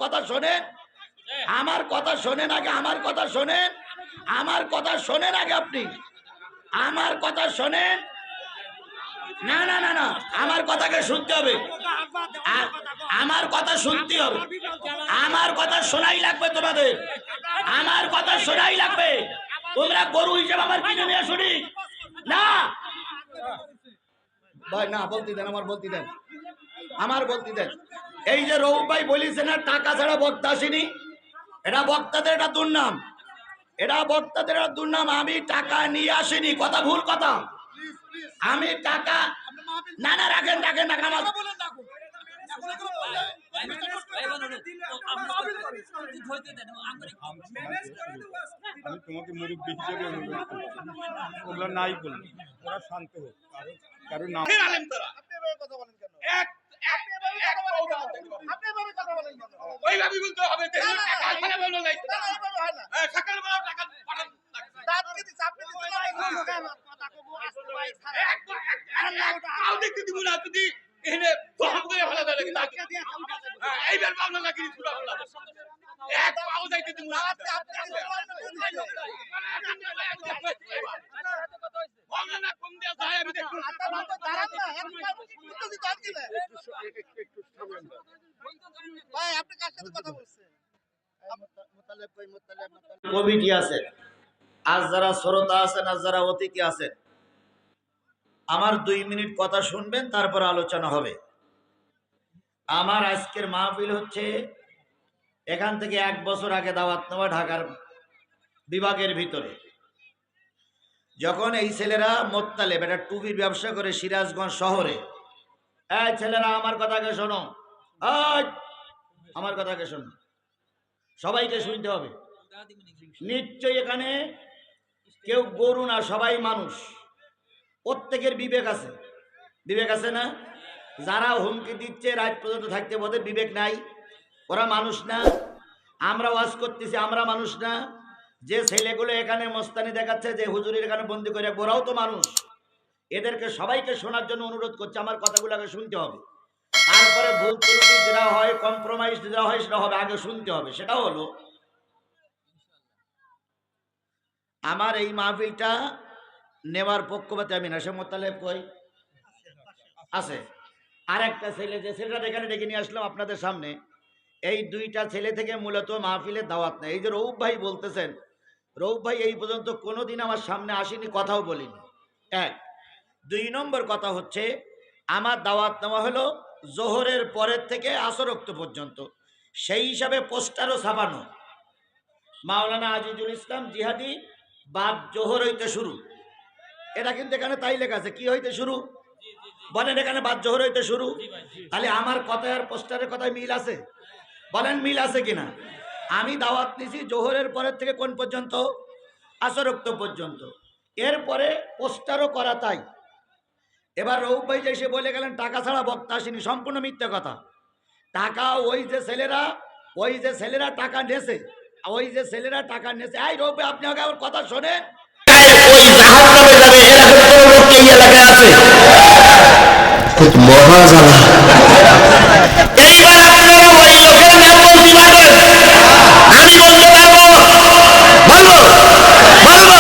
কথা শোনেন, আমার কথা শোনেন আগে, আমার কথা শোনেন, আমার কথা শোনেন আগে, আপনি আমার কথা শোনেন। না না না না, আমার কথাকে শুনতে হবে, আমার কথা শুনতে হবে, আমার কথা শোনাই লাগবে তোমাদের, আমার কথা শোনাই লাগবে। তোমরা গরু হিসেবে আমার কিনে নিয়ে শুনি না ভাই, না বলতে দেন, আমার বলতে দেন, আমার বলতে দেন। এই যে রৌফ ভাই বলেছে না টাকা ছাড়া বক্তা আসেনি, এটা বক্তাদের একটা দুর্নাম, এটা বক্তাদের একটা দুর্নাম। আমি টাকা নিয়ে আসিনি, কথা ভুল কথা। আমি টাকা না না রাখেন রাখেন না, আমার আমি তোমাকে মুরব্বী হিসেবে অনুরোধ করি, ওগুলো নাই বলবো, ওরা শান্ত হোক, কারণ নাম কমিটি আছে, আজ যারা শ্রোতা আছেন, আজ যারা অতিথি আছেন, আমার 2 মিনিট কথা শুনবেন, তারপর আলোচনা হবে। আমার আজকের মাহফিল হচ্ছে এখান থেকে 1 বছর আগে দাওয়াত নেওয়া, ঢাকার বিভাগের ভিতরে। যখন এই ছেলেরা মোত্তালেব একটা টুপির ব্যবসা করে সিরাজগঞ্জ শহরে, এই ছেলেরা আমার কথাকে শোনো, আমার কথাকে শোনো, সবাইকে শুনতে হবে। নিশ্চয়ই এখানে কেউ গরু না, সবাই মানুষ, প্রত্যেকের বিবেক আছে, বিবেক আছে না? যারা হুমকি দিচ্ছে রাত পর্যন্ত থাকতে, ওদের বিবেক নাই? ওরা মানুষ না? আমরা ওয়াজ করতেছি, আমরা মানুষ না? যে ছেলেগুলো এখানে মস্তানি দেখাচ্ছে, যে হুজুরের এখানে বন্দি করে, ওরাও তো মানুষ। এদেরকে সবাইকে শোনার জন্য অনুরোধ করছে, আমার কথাগুলোকে শুনতে হবে। তারপরে ভুল ত্রুটি যেটা হয়, কম্প্রোমাইজ যেটা হয়, সেটা হবে, আগে শুনতে হবে। সেটা হলো আমার এই মাহফিলটা নেওয়ার পক্ষপাতে আমি না। সে মোত্তালেব কই আছে? আর একটা ছেলে, যে ছেলেটা এখানে ডেকে নিয়ে আসলাম আপনাদের সামনে, এই 2টা ছেলে থেকে মূলত মাহফিলের দাওয়াত নেই। এই যে রৌফ ভাই বলতেছেন, রৌফ ভাই এই পর্যন্ত কোনোদিন আমার সামনে আসেনি, কথাও বলিনি। 1 2 নম্বর কথা হচ্ছে, আমার দাওয়াত নেওয়া হলো জোহরের পরের থেকে আসর ওয়াক্ত পর্যন্ত, সেই হিসাবে পোস্টারও ছাপানো, মাওলানা আজিজুল ইসলাম জিহাদি বাদ জোহর হইতে শুরু। এটা কিন্তু এখানে তাই লেখা আছে, কি হইতে শুরু বলেন, এখানে বাদ জোহর হইতে শুরু। তাহলে আমার কথায় আর পোস্টারের কথায় মিল আছে? বলেন মিল আছে কিনা? আমি দাওয়াত নিছি জোহরের পরের থেকে কোন পর্যন্ত? আসর ওয়াক্ত পর্যন্ত। এরপরে পোস্টারও করা তাই। এবার রৌফ ভাই যে এসে বলে গেলেন টাকা ছাড়া বক্তা আসেনি, সম্পূর্ণ মিথ্যা কথা। টাকা ওই যে ছেলেরা টাকা নেছে, ওই যে ছেলেরা টাকা নেছে। এই রৌফ ভাই, আপনি আগে আমার কথা শোনেন। ওই জাহান্নামে যাবে, এরকম কোন লোক এই এলাকায় আছে? খুব মহাজালা। এইবার আপনারা ওই লোকের নাম বলতে পারবেন? আমি বলতে পারবো? বলবো বলবো?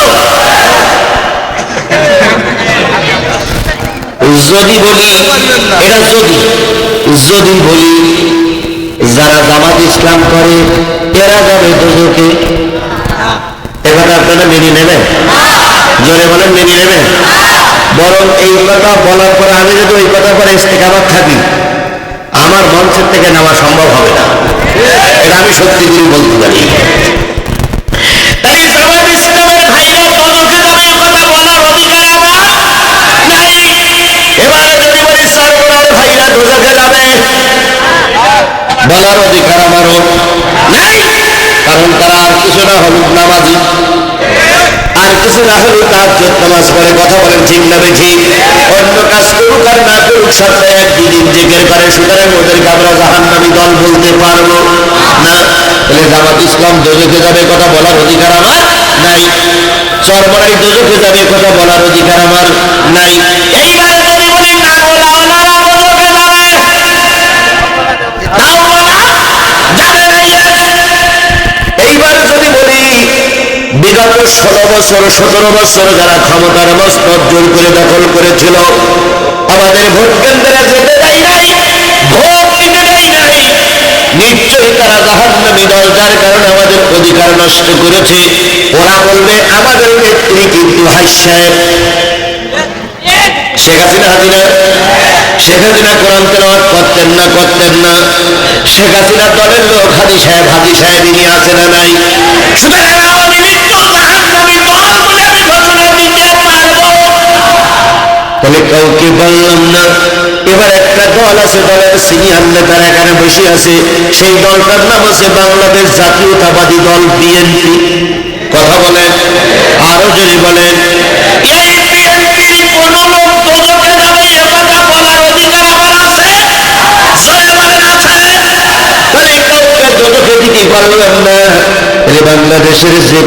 যদি বলি, এটা যদি বলি যারা জামাত ইসলাম করে এরা যাবে দোজখে, এবার আপনারা মেনে নেবেন? জোরে বলেন, মেনে নেবেন? বরং এই কথা বলার পরে আমি যদি ওই কথা পরে ইস্তেকামত থাকি, আমার মঞ্চের থেকে নেওয়া সম্ভব হবে না। এটা আমি সত্যি করে বলতে পারি। তাই জামাত ইসলামের ভাইরা দোজখে যাবে, কথা বলার অধিকার আমার নাই। এবারে যদি বলি সরবরাহ ভাইরা দোজখে যাবে, বলার অধিকার আমারও নাই। কারণ তারা আর কিছু না হলুক নামাজি, আর কিছু না হলেও তাহাজ্জুদ নামাজ পড়ে। কথা বলেন ঠিক না বেঠিক? অন্য কাজ করুক আর না করুক, সপ্তাহে 1 দিন জিকির করে। সুতরাং ওদেরকে আমরা জাহান্নামী দল বলতে পারবো না। তাহলে জামাত ইসলাম দোজখে যাবে, কথা বলার অধিকার আমার নাই। চরমরাই দোজখে যাবে, কথা বলার অধিকার আমার নাই। এইবার যদি বলি না ওলামারা দোজখে যাবে, তাও বলা যাবে না। বিগত 16 বছর 17 বছর যারা ক্ষমতার মস্তক জোর করে দখল করেছিল, আমাদের ভোট কেন্দ্রে যেতে দেয় নাই, ভোট দিতে দেয় নাই, নিশ্চয়ই তারা জাহান্নামী দল, যার কারণে আমাদের অধিকার নষ্ট করেছে। ওরা বলবে আমাদের নেত্রী কিন্তু হাইস সাহেব শেখ হাসিনা, শেখ হাসিনা কোরআন তেলাওয়াত করতেন না শেখ হাসিনা দলের লোক হাজি সাহেব ইনি আছে না নাই? সুতরাং আওয়ামী লীগ তো জাহান্নামী দল বলে আমি ঘোষণা দিতে পারবো। তাহলে কাউকে বললাম না। এবার একটা দল আছে, দলের সিনিয়র নেতারা এখানে বসে আছে, সেই দলটার নাম আছে বাংলাদেশ জাতীয়তাবাদী দল, বিএনপি। কথা বলেন, আরো জোরে বলেন। এই বিএনপির কোন লোক দোজখে যাবে এ কথা বলার অধিকার আমার আছে? জোরে বলেন আছে? তাহলে কাউকে দোজখে দিতে পারলাম না। বাংলাদেশের যে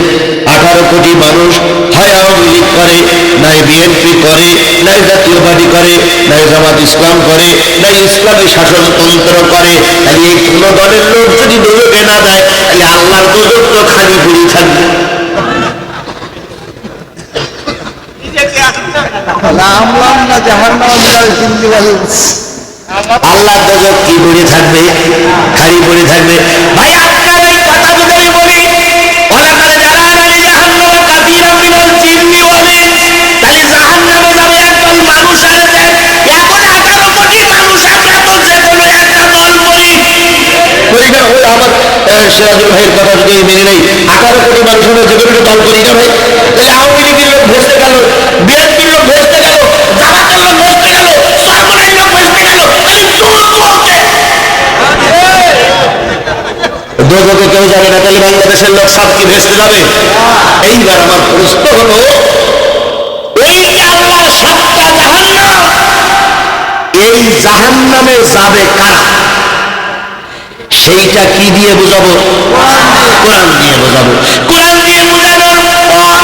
18 কোটি মানুষ হয় আওয়ামী লীগ করে, নাই বিএনপি করে, নাই জাতীয় পার্টি করে, নাই জামাত ইসলাম করে, নাই ইসলামী শাসনতন্ত্র করে, তাহলে এই কোন দলের লোক যদি দোজখে না দেয়, তাহলে আল্লাহর দোজখ তো খালি পড়ে থাকবে। আল্লাহ দোজখ কি পড়ে থাকবে? খালি পড়ে থাকবে। ভাই আপনার এই কথা যদি আমি বলি, ওলামায়ে জালালানি জাহান্নামে কাসীরাম মিনাল জিন্নি ওয়াল ইনস, তাহলে জাহান্নামে যাবে একদল মানুষ আছে। এখন 18 কোটি মানুষ আমরা তো যে কোনো একটা দল করি। পরিবার ওই আমার সিরাজুল ভাইয়ের কথা যদি মেনে নেই, 18 কোটি মানুষ আমরা যে কোনো দল করি না ভাই। তাহলে আওয়ামী লীগের লোক ভেস্তে গেল, বিএনপির লোক ভেস্তে গেল, জামাতের লোক ভেস্তে গেল, সরকারের লোক ভেস্তে গেল, তাহলে দোজখে কেউ যাবে না, তাহলে বাংলাদেশের লোক সব কি ভেসে যাবে? এইবার আমার প্রশ্ন হলো, এই আল্লাহর 7টা জাহান্নাম, এই জাহান্নামে যাবে কারা? সেইটা কি দিয়ে বোঝাবো? কোরআন দিয়ে বোঝাবো। কোরআন দিয়ে বোঝানোর পর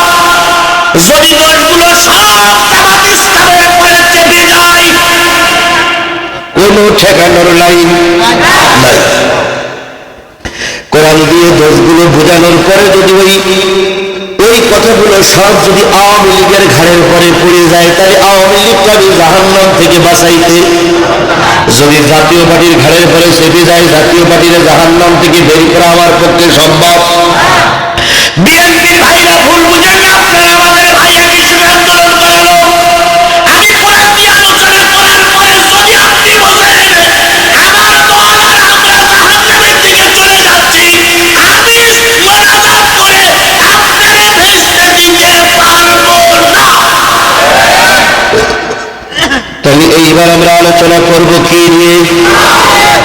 যদি দোষগুলো সব জামাত ইসলামের উপরে চেপে যায়, কোনো ঠেকানোর লাইন নাই। কোরআন দিয়ে দোষগুলো বোঝানোর পরে যদি ওই কথাগুলো সব যদি আওয়ামী লীগের ঘাড়ের উপরে পড়ে যায়, তাহলে আওয়ামী লীগকে আমি জাহান্নাম থেকে বাঁচাইতে, যদি জাতীয় পার্টির ঘাড়ের উপরে চেপে যায়, জাতীয় পার্টির জাহান্নাম থেকে বের করা আমার পক্ষে সম্ভব। বিএনপির ভাইরা ভুল বুঝেন না, আপনারা আমাদের ভাইয়া হিসেবে আন্দোলন করালো। আমি কোরআন দিয়ে আলোচনা করার পরে যদি আপনি বলেন আমার দল আর আমরা জাহান্নামের দিকে চলে যাচ্ছি, আমি মোনাজাত করে আপনাদের ভেস্তে দিতে পারবো না। তাহলে এইবার আমরা আলোচনা করব কি নিয়ে?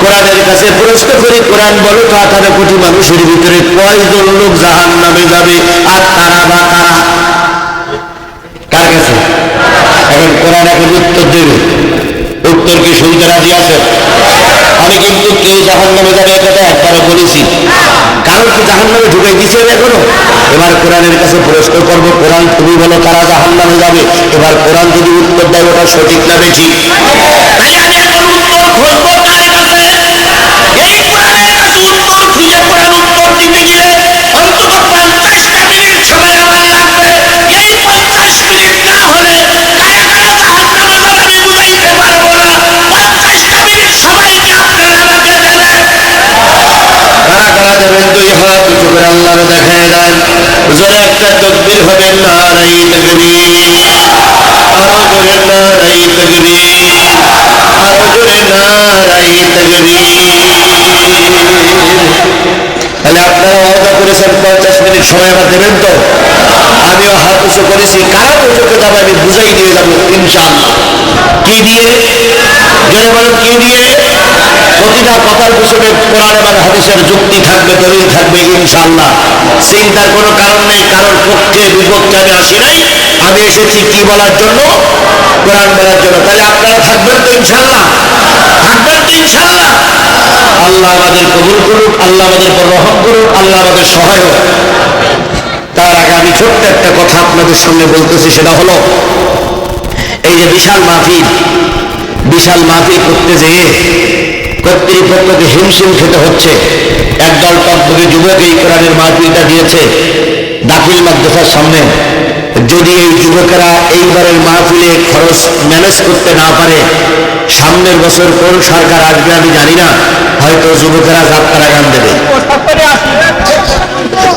কোরআনের কাছে প্রশ্ন করি, কোরআন বলো তো 18 কোটি মানুষের ভিতরে কয়জন লোক জাহান্নামে যাবে, আর তারা বা কারা? কার কাছে? এখন কোরআন এখন উত্তর দেবে। উত্তর কি শুনতে রাজি আছেন? আমি কিন্তু কেউ জাহান্নামে যাবে এটা একবারও বলেছি, কারণ কি জাহান্নামে ঢুকে দিচ্ছে এখনো। এবার কোরআনের কাছে প্রশ্ন করবো, কোরআন তুমি বলো কারা জাহান্নামে যাবে। এবার কোরআন যদি উত্তর দেয় ওটা সঠিক না বেশি, তাই আমি এখন উত্তর খুঁজবো কার কাছে। এই কোরআনের কাছে উত্তর খুঁজে কোরআন উত্তর দিতে গেলে অন্তত 50টা মিনিট সময় আমার লাগবে। এই 50 মিনিট না হলে কারা কারা জাহান্নামে যাবে আমি বুঝাইতে পারবো না। 50টা মিনিট সময় কি আপনারা আমাকে দেবেন? কারা কারা দেবেন? 2 হাত উঁচু করে আল্লাহর দেখায় দেন। জোরে একটা তাকবীর হবে, নারায়ে তাকবীর। আরো জোরে নারায়ে তাকবীর, আরো জোরে নারায়ে তাকবীর। তাহলে আপনারা ওয়াদা করেছেন 50 মিনিট সময় আমার দেবেন তো? আমিও হাত উঁচু করেছি। কারা দোজখে যাবে আমি বুঝাই দিয়ে যাবো ইনশাআল্লাহ। কি দিয়ে? জোরে বলেন কি দিয়ে? প্রতিটা কথার পিছনে কোরআন এবং হাদিসের যুক্তি থাকবে, দলিল থাকবে ইনশাআল্লাহ। চিন্তার কোনো কারণ নেই, কারোর পক্ষে বিপক্ষে আমি আসি নাই। আমি এসেছি কি বলার জন্য? কোরআন বলার জন্য। তাহলে আপনারা থাকবেন তো ইনশাআল্লাহ? থাকবেন তো ইনশাআল্লাহ? আল্লাহ আমাদের কবুল করুক, আল্লাহ আমাদের উপর রহম করুক, আল্লাহ আমাদের সহায় হোক। তার আগে আমি ছোট্ট একটা কথা আপনাদের সামনে বলতেছি, সেটা হলো এই যে বিশাল মাহফিল করতে যেয়ে কর্তৃপক্ষকে হিমশিম খেতে হচ্ছে। একদল টকবকে যুবক এই কোরআনের মাহফিলটা দিয়েছে, দাখিল মাদ্রাসার সামনে যদি এই যুবকেরা এইবারের মাহফিলে খরচ ম্যানেজ করতে না পারে, সামনের বছর কোন সরকার আসবে আমি জানি না, হয়তো যুবকেরা যাত্রা গান দেবে।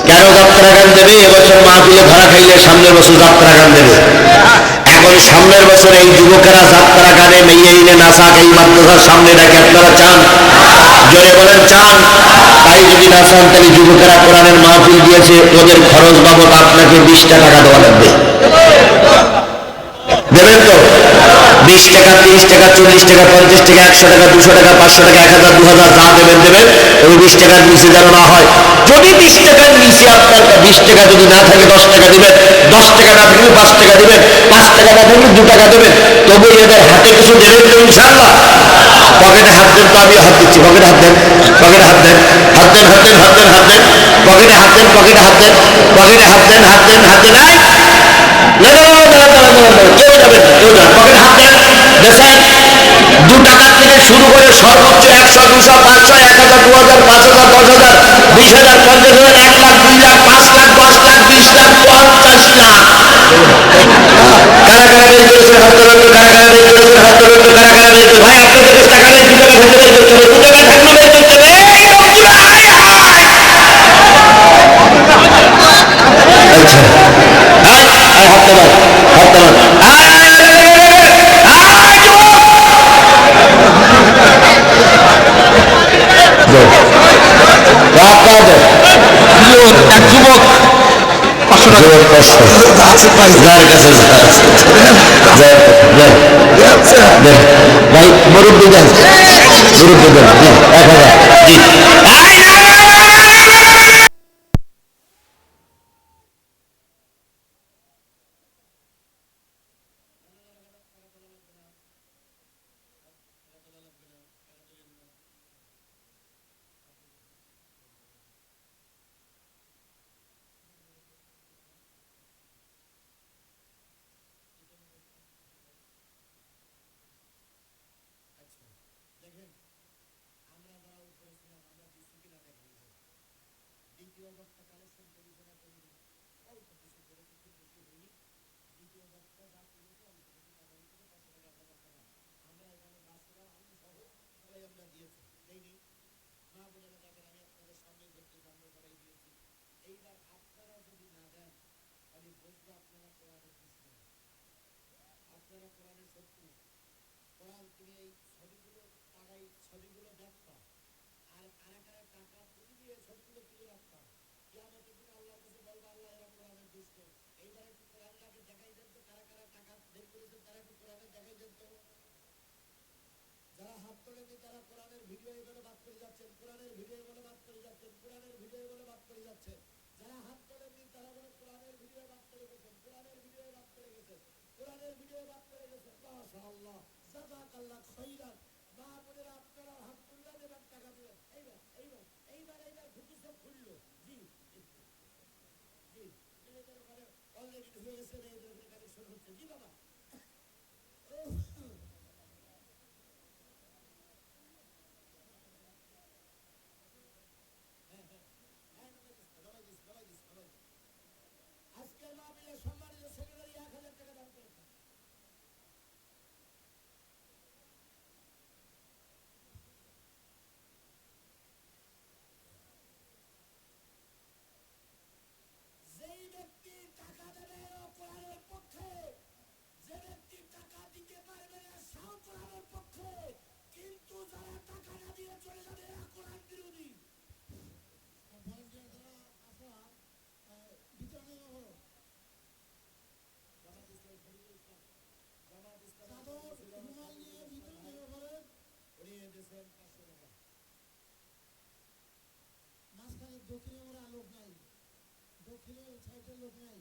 কেন যাত্রা গান দেবে? এবছর মাহফিলে ধরা খাইলে সামনের বছর যাত্রা গান দেবে। এখন সামনের বছর এই যুবকেরা যাত্রা গানে মেয়ে এনে নাচাক এই মাদ্রাসার সামনে, নাকি আপনারা চান? জোরে বলেন চান? তাই যদি না চান তাহলে যুবকেরা কোরআনের মাহফিল দিয়েছে, ওদের খরচ বাবদ আপনাকে 20টা টাকা দেওয়া লাগবে। দেবেন তো? 20 টাকা, 30 টাকা, 40 টাকা, 50 টাকা, 100 টাকা, 200 টাকা, 500 টাকা, 1000, 2000 যা দেবেন দেবেন, ওই 20 টাকার নিচে যেন না হয়। যদি 20 টাকার নিচে আপনার 20 টাকা যদি না থাকে 10 টাকা দিবেন, 10 টাকা না থাকলে 5 টাকা দিবেন, 5 টাকা না থাকলে 2 টাকা দেবেন, তবু এদের হাতে কিছু দেবেন তো ইনশাআল্লাহ। পকেটে হাত দেন তো, আমি হাত দিচ্ছি, পকেটে হাত দেন, পকেটে হাত দেন, হাত দেন, হাত দেন, হাত দেন, হাত দেন, পকেটে হাত দেন, পকেটে হাত দেন, পকেটে হাত দেন, হাত দেন, হাত দেন, কেউ যাবেন, কেউ যান, পকেটে হাত দেন, দেখেন 2 টাকার থেকে শুরু করে সর্বোচ্চ 100, 200, 500, 1000, 2000, 5000, 10000, 20000, 50000, 1 লাখ, 2 লাখ, 5 লাখ, 10 লাখ, 20 লাখ, 50 লাখ। কারা কারা বের করেছেন হাত তোলেন তো, কারা কারা বের করেছেন হাত তোলেন তো, কারা কারা বের করেছেন? ভাই আপনাদের কাছে টাকা নেই, 2 টাকা থাকলে বের করতে হবে, 2 টাকা থাকলে বের করতে হবে। আচ্ছা, হাত তোলেন, হাত তোলেন। যুবক 500 যার কাছে ভাই মুরব্বী দেন, মুরব্বী দেন 1000। দক্ষিণে ওরা লোক নাই, দক্ষিণে সাইডের লোক নাই।